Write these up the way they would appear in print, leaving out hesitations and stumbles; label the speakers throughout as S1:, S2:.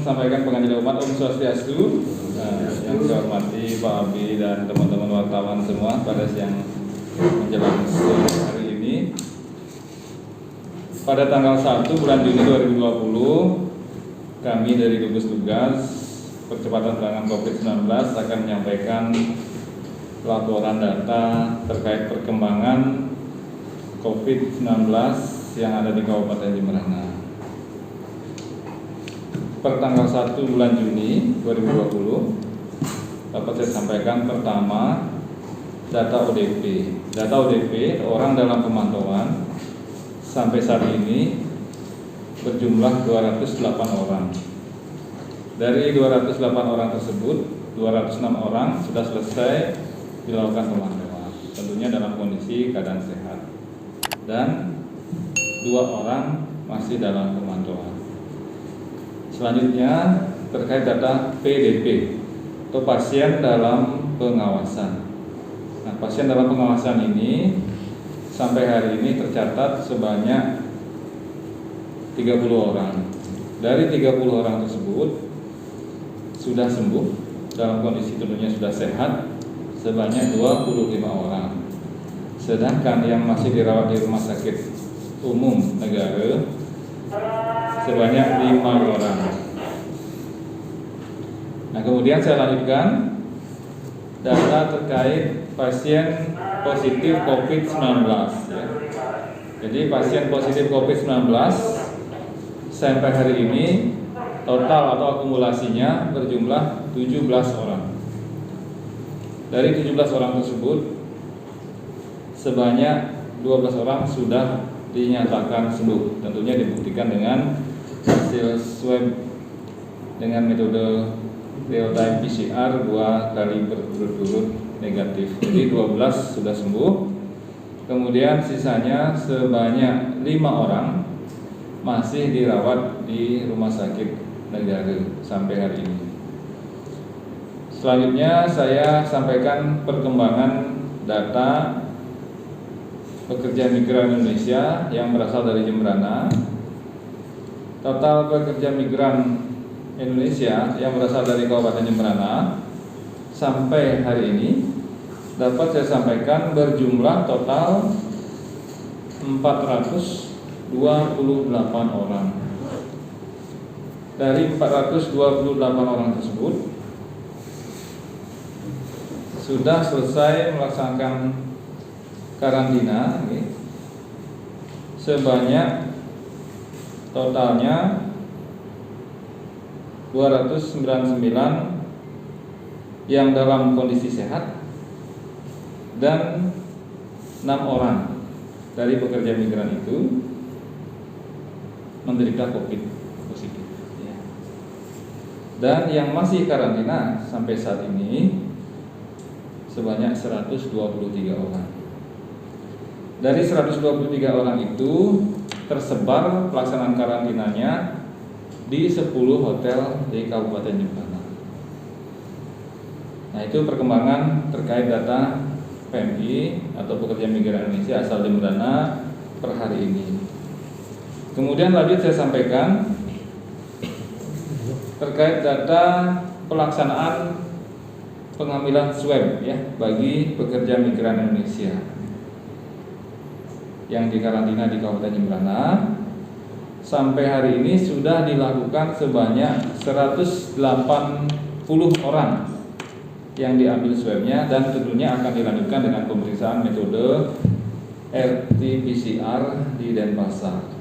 S1: sampaikan pengajian umat Om Swastiastu. Yang saya hormati Pak Abi dan teman-teman wartawan semua pada siang menjelang sore hari ini. Pada tanggal 1 bulan Juni 2020, kami dari gugus tugas percepatan penanganan COVID-19 akan menyampaikan laporan data terkait perkembangan COVID-19 yang ada di Kabupaten Jemberana. Per tanggal 1 bulan Juni 2020 dapat saya sampaikan pertama data ODP. Data ODP orang dalam pemantauan sampai saat ini berjumlah 208 orang. Dari 208 orang tersebut, 206 orang sudah selesai dilakukan pemantauan, tentunya dalam kondisi keadaan sehat, dan 2 orang masih dalam pemantauan. Selanjutnya terkait data PDP atau pasien dalam pengawasan. Nah, pasien dalam pengawasan ini sampai hari ini tercatat sebanyak 30 orang. Dari 30 orang tersebut sudah sembuh dalam kondisi tentunya sudah sehat sebanyak 25 orang. Sedangkan yang masih dirawat di rumah sakit umum negara sebanyak 5 orang. Nah, kemudian saya lanjutkan data terkait pasien positif COVID-19 ya. Jadi pasien positif COVID-19 sampai hari ini total atau akumulasinya berjumlah 17 orang. Dari 17 orang tersebut sebanyak 12 orang sudah dinyatakan sembuh, tentunya dibuktikan dengan hasil swab dengan metode real time PCR 2 kali berturut-turut negatif. Jadi 12 sudah sembuh. Kemudian sisanya sebanyak 5 orang masih dirawat di rumah sakit negara sampai hari ini. Selanjutnya saya sampaikan perkembangan data pekerja migran Indonesia yang berasal dari Jemberana. Total pekerja migran Indonesia yang berasal dari Kabupaten Jemberana sampai hari ini dapat saya sampaikan berjumlah total 428 orang. Dari 428 orang tersebut sudah selesai melaksanakan karantina sebanyak totalnya 299 yang dalam kondisi sehat dan 6 orang dari pekerja migran itu menderita COVID positif ya. Dan yang masih karantina sampai saat ini sebanyak 123 orang. Dari 123 orang itu tersebar pelaksanaan karantinanya di 10 hotel di Kabupaten Jemberana. Nah, itu perkembangan terkait data PMI atau pekerja migran Indonesia asal Jemberana per hari ini. Kemudian lanjut saya sampaikan terkait data pelaksanaan pengambilan swab ya bagi pekerja migran Indonesia yang dikarantina di Kabupaten Jemberana. Sampai hari ini sudah dilakukan sebanyak 180 orang yang diambil swabnya, dan tentunya akan dilanjutkan dengan pemeriksaan metode RT-PCR di Denpasar.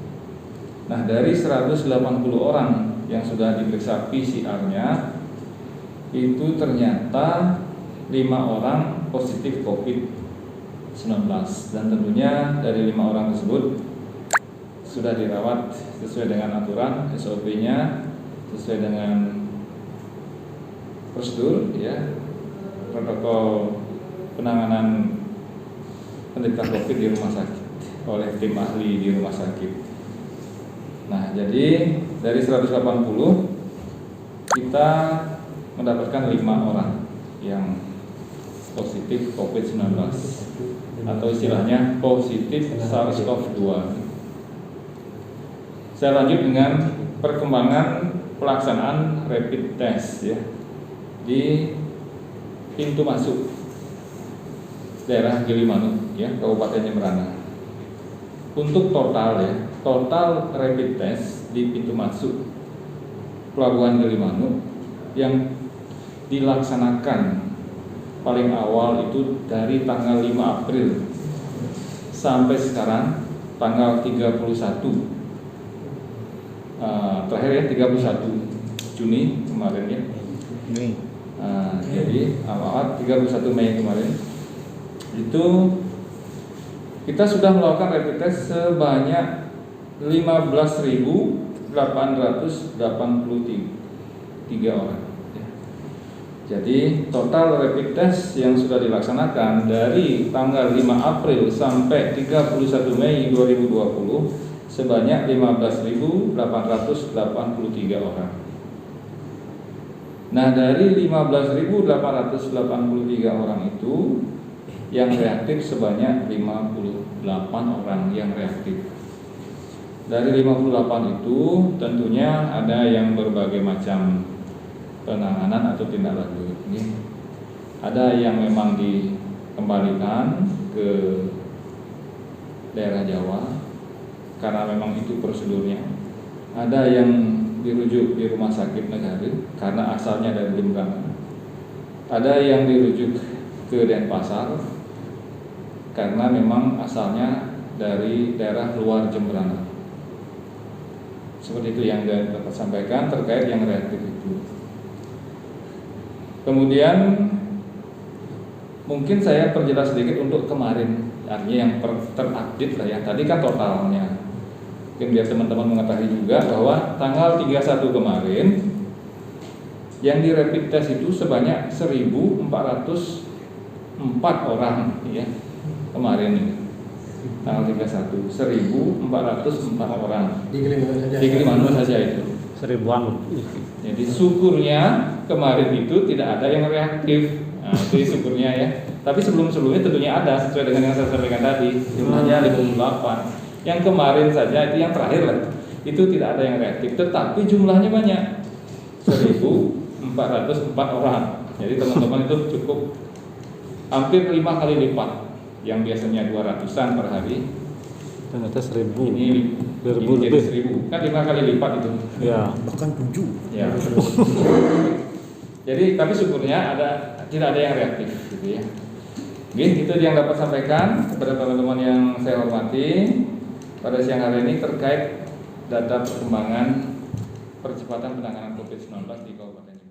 S1: Nah, dari 180 orang yang sudah diperiksa PCR-nya itu ternyata 5 orang positif COVID-19, dan tentunya dari 5 orang tersebut sudah dirawat sesuai dengan aturan SOP-nya, sesuai dengan prosedur ya, protokol penanganan penderita COVID di rumah sakit oleh tim ahli di rumah sakit. Nah, jadi dari 180 kita mendapatkan 5 orang yang positif COVID-19 atau istilahnya positif SARS-CoV-2. Saya lanjut dengan perkembangan pelaksanaan rapid test ya di pintu masuk daerah Gilimanuk ya, Kabupaten Jemberana. Untuk total rapid test di pintu masuk Pelabuhan Gilimanuk yang dilaksanakan paling awal itu dari tanggal 5 April sampai sekarang tanggal 31 terakhir ya 31 Juni kemarin ya. Jadi awal 31 Mei kemarin itu kita sudah melakukan rapid test sebanyak 15.883 orang. Jadi total rapid test yang sudah dilaksanakan dari tanggal 5 April sampai 31 Mei 2020 sebanyak 15.883 orang. Nah, dari 15.883 orang itu yang reaktif sebanyak 58 orang yang reaktif. Dari 58 itu tentunya ada yang berbagai macam penanganan atau tindak lanjut. Ada yang memang dikembalikan ke daerah Jawa karena memang itu prosedurnya. Ada yang dirujuk di rumah sakit negara karena asalnya dari Jemberana. Ada yang dirujuk ke Denpasar karena memang asalnya dari daerah luar Jemberana. Seperti itu yang dapat sampaikan terkait yang reaktif itu. Kemudian mungkin saya perjelas sedikit untuk kemarin, artinya yang terupdate lah ya. Tadi kan totalnya. Mungkin biar teman-teman mengetahui juga bahwa tanggal 31 kemarin yang di rapid test itu sebanyak 1.404 orang ya. Kemarin ini. Tanggal 31 1.404 orang. Di Gilimanuk saja itu. 1000-an. Jadi syukurnya kemarin itu tidak ada yang reaktif. Nah, itu syukurnya ya. Tapi sebelum-sebelumnya tentunya ada sesuai dengan yang saya sampaikan tadi. Jumlahnya 58. Yang kemarin saja itu yang terakhir lah. Itu tidak ada yang reaktif, tetapi jumlahnya banyak. 1.404 orang. Jadi teman-teman itu cukup hampir 5 kali lipat. Yang biasanya 200-an per hari.
S2: Ternyata 1.000.
S1: Ini jadi 1.000. Kan 5 kali lipat itu.
S2: Ya.
S3: Bahkan 7.
S1: Ya. Jadi tapi syukurnya tidak ada yang reaktif gitu ya. Oke, itu yang dapat sampaikan kepada teman-teman yang saya hormati pada siang hari ini terkait data perkembangan percepatan penanganan COVID-19 di Kabupaten